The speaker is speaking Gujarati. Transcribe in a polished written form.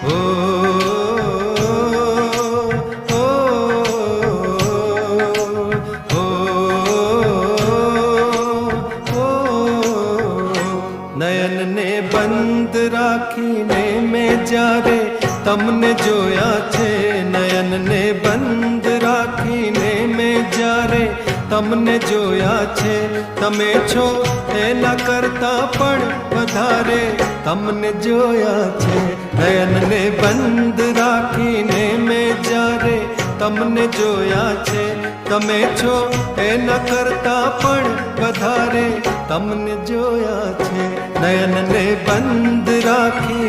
ઓ નયનને બંધ રાખીને મેં જ્યારે તમને જોયા છે, નયનને બંધ રાખીને મેં જ્યારે તમને જોયા છે, તમે છો એના કરતા પણ વધારે તમને જોયા છે. નયનને બંધ રાખીને મેં જ્યારે તમને જોયા છે, તમે છો એના કરતા પણ વધારે તમને જોયા છે. નયનને બંધ રાખી